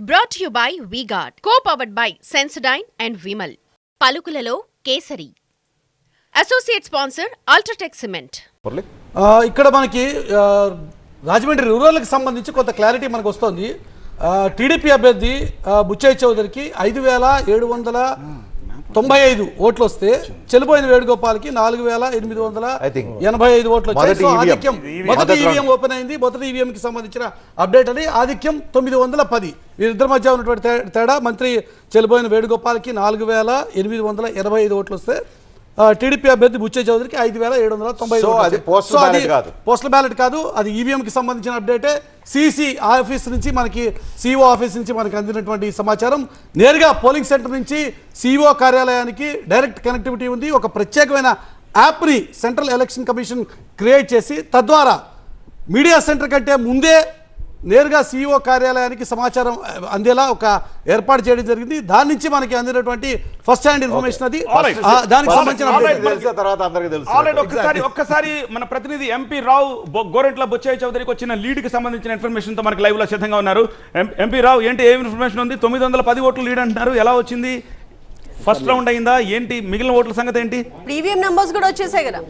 Brought to you by V-Guard, co-powered by Sensodyne and Vimal. పలుకులలో Kesari. Associate sponsor UltraTech cement. ఇక్కడ మనకి రాజమండ్రి రూరల్కి సంబంధించి కొంత క్లారిటీ మనకు వస్తుంది. టీడీపీ అభ్యర్థి బుచ్చయ్య చౌదరికి 5,795 ఓట్లు వస్తే చెలిపోయిన వేణుగోపాల్కి 4,885 ఓట్లు వచ్చాయి. ఆధిక్యం మొదటి ఈవీఎం ఓపెన్ అయింది. మొదటి ఈవీఎం కి సంబంధించిన అప్డేట్ అని ఆధిక్యం 910. వీరిద్దరి మధ్య ఉన్నటువంటి తేడా మంత్రి చెలిపోయిన వేణుగోపాల్కి 4,885 ఓట్లు వస్తే టీడీపీ అభ్యర్థి బుచ్చయ్య చౌదరికి 5,795. పోస్టల్ బ్యాలెట్ కాదు, అది ఈవీఎం కి సంబంధించిన అప్డేటే. సిసి ఆఫీస్ నుంచి మనకి సిఇఓ ఆఫీస్ నుంచి మనకి అందినటువంటి సమాచారం. నేరుగా పోలింగ్ సెంటర్ నుంచి సిఇఓ కార్యాలయానికి డైరెక్ట్ కనెక్టివిటీ ఉంది. ఒక ప్రత్యేకమైన యాప్ని సెంట్రల్ ఎలక్షన్ కమిషన్ క్రియేట్ చేసి తద్వారా మీడియా సెంటర్ కంటే ముందే నేరుగా సిఇఓ కార్యాలయానికి సమాచారం అందేలా ఒక ఏర్పాటు చేయడం జరిగింది. దాని నుంచి మనకి అందినటువంటి ఫస్ట్ హ్యాండ్ ఇన్ఫర్మేషన్ అది. దానికి సంబంధించిన ఒక్కసారి మన ప్రతినిధి ఎంపీ రావు గోరెంట్ల బుచ్చయ్య చౌదరికి వచ్చిన లీడ్ కి సంబంధించిన ఇన్ఫర్మేషన్ తో మనకి లైవ్ లో సిద్ధంగా ఉన్నారు. ఎంపీ రావు, ఏంటి ఏం ఇన్ఫర్మేషన్ ఉంది? 910 ఓట్లు లీడ్ అంటున్నారు, ఎలా వచ్చింది? ఫస్ట్ రౌండ్ అయిందా ఏంటి? మిగిలిన ఓట్ల సంగతి ఏంటి? ప్రీవియం నంబర్స్ కూడా వచ్చేసాయి కదా.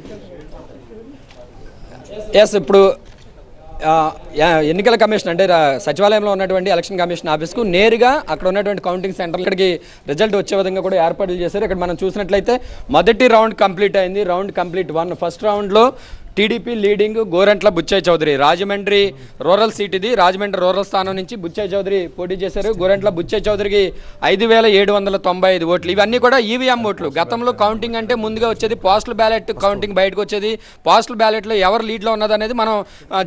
ఎస్, ఇప్పుడు ఎన్నికల కమిషన్ అంటే సచివాలయంలో ఉన్నటువంటి ఎలక్షన్ కమిషన్ ఆఫీస్కు నేరుగా అక్కడ ఉన్నటువంటి కౌంటింగ్ సెంటర్ ఇక్కడికి రిజల్ట్ వచ్చే విధంగా కూడా ఏర్పాట్లు చేశారు. ఇక్కడ మనం చూసినట్లయితే మొదటి రౌండ్ కంప్లీట్ అయింది. రౌండ్ కంప్లీట్ 1 ఫస్ట్ రౌండ్లో TDP leading Gorantla Butchaiah Chowdary. Rajahmundry rural seat ఇది. రాజమండ్రి రూరల్ స్థానం నుంచి బుచ్చయ్య చౌదరి పోటీ చేశారు. గోరంట్ల బుచ్చయ్య చౌదరికి 5,795 ఓట్లు. ఇవన్నీ కూడా ఈవీఎం ఓట్లు. గతంలో కౌంటింగ్ అంటే ముందుగా వచ్చేది పోస్టల్ బ్యాలెట్ కౌంటింగ్ బయటకు వచ్చేది. పోస్టల్ బ్యాలెట్లో ఎవరు లీడ్లో ఉన్నదనేది మనం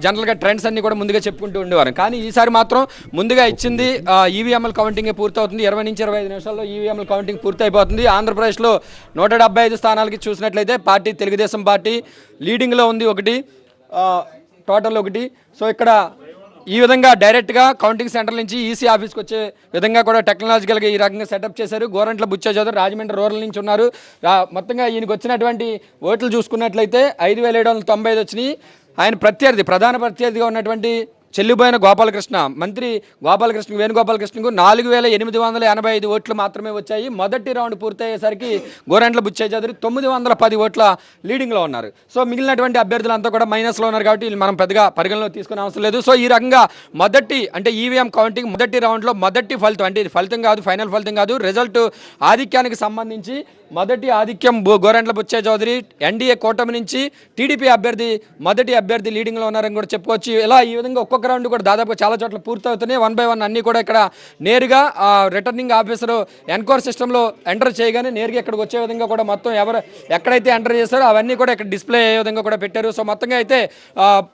జనరల్గా ట్రెండ్స్ అన్ని కూడా ముందుగా చెప్పుకుంటూ ఉండేవారు. కానీ ఈసారి మాత్రం ముందుగా ఇచ్చింది ఈవీఎంఎల్ కౌంటింగే పూర్తవుతుంది. 20 నుంచి 25 నిమిషాల్లో ఈవీఎంఎల్ కౌంటింగ్ పూర్తయిపోతుంది. ఆంధ్రప్రదేశ్లో 175 స్థానాలకి చూసినట్లయితే పార్టీ తెలుగుదేశం పార్టీ లీడింగ్లో ఉంది, ఒకటి టోటల్ ఒకటి. సో ఇక్కడ ఈ విధంగా డైరెక్ట్గా కౌంటింగ్ సెంటర్ నుంచి ఈసీ ఆఫీస్కి వచ్చే విధంగా కూడా టెక్నాలజికల్గా ఈ రకంగా సెటప్ చేశారు. గోరంట్ల బుచ్చయ్య చౌదరి రాజమండ్రి రూరల్ నుంచి ఉన్నారు. మొత్తంగా ఈయనకు వచ్చినటువంటి ఓట్లు చూసుకున్నట్లయితే 5,795 వచ్చినాయి. ఆయన ప్రత్యర్థి, ప్రధాన ప్రత్యర్థిగా ఉన్నటువంటి చెల్లిపోయిన గోపాలకృష్ణ, మంత్రి గోపాలకృష్ణ, వేణుగోపాలకృష్ణకు 4,885 ఓట్లు మాత్రమే వచ్చాయి. మొదటి రౌండ్ పూర్తయ్యేసరికి గోరంట్ల బుచ్చయ్య చౌదరి 910 ఓట్ల లీడింగ్లో ఉన్నారు. సో మిగిలినటువంటి అభ్యర్థులంతా కూడా మైనస్లో ఉన్నారు కాబట్టి మనం పెద్దగా పరిగణలో తీసుకునే అవసరం లేదు. సో ఈ రకంగా మొదటి అంటే ఈవీఎం కౌంటింగ్ మొదటి రౌండ్లో మొదటి ఫలితం, అంటే ఇది ఫలితం కాదు, ఫైనల్ ఫలితం కాదు, రిజల్ట్ ఆధిక్యానికి సంబంధించి మొదటి ఆధిక్యం గోరంట్ల బుచ్చయ్య చౌదరి. ఎన్డీఏ కూటమి నుంచి టీడీపీ అభ్యర్థి మొదటి అభ్యర్థి లీడింగ్లో ఉన్నారని కూడా చెప్పుకోవచ్చు. ఇలా ఈ విధంగా ఒక్కొక్క రౌండ్ కూడా దాదాపు చాలా చోట్ల పూర్తవుతున్నాయి. 1 by 1 అన్నీ కూడా ఇక్కడ నేరుగా రిటర్నింగ్ ఆఫీసర్ ఎన్కోర్ సిస్టంలో ఎంటర్ చేయగానే నేరుగా ఇక్కడికి వచ్చే విధంగా కూడా మొత్తం ఎవరు ఎక్కడైతే ఎంటర్ చేస్తారో అవన్నీ కూడా ఇక్కడ డిస్ప్లే అయ్యే విధంగా కూడా పెట్టారు. సో మొత్తంగా అయితే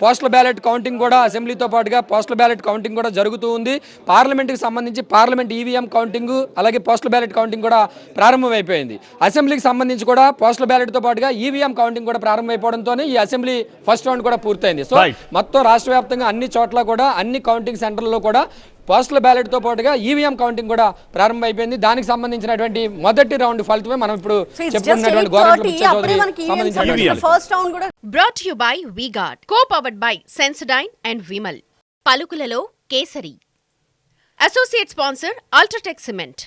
పోస్టల్ బ్యాలెట్ కౌంటింగ్ కూడా అసెంబ్లీతో పాటుగా పోస్టల్ బ్యాలెట్ కౌంటింగ్ కూడా జరుగుతూ ఉంది. పార్లమెంట్కి సంబంధించి పార్లమెంట్ ఈవీఎం కౌంటింగ్ అలాగే పోస్టల్ బ్యాలెట్ కౌంటింగ్ కూడా ప్రారంభమైపోయింది. అసెంబ్లీకి సంబంధించి కూడా పోస్టల్ బ్యాలెట్తో పాటుగా ఈవీఎం కౌంటింగ్ కూడా ప్రారంభమైపోవడంతోనే ఈ అసెంబ్లీ ఫస్ట్ రౌండ్ కూడా పూర్తయింది. సో మొత్తం రాష్ట్ర వ్యాప్తంగా అన్ని చోట్ల కూడా అన్ని కౌంటింగ్ సెంటర్లలో కూడా పోస్టల్ బ్యాలెట్తో పాటుగా ఈవీఎం కౌంటింగ్ కూడా ప్రారంభమైపోయింది. దానికి సంబంధించినటువంటి మొదటి రౌండ్ ఫలితమే మనం ఇప్పుడు చెప్పుకున్నటువంటి గోరంట్ల బుచ్చయ్య చౌదరి సంబంధించిన. Brought to you by V-Guard, co-powered by Sensodyne and Vimal. పలుకులలో Kesari. Associate sponsor UltraTech cement.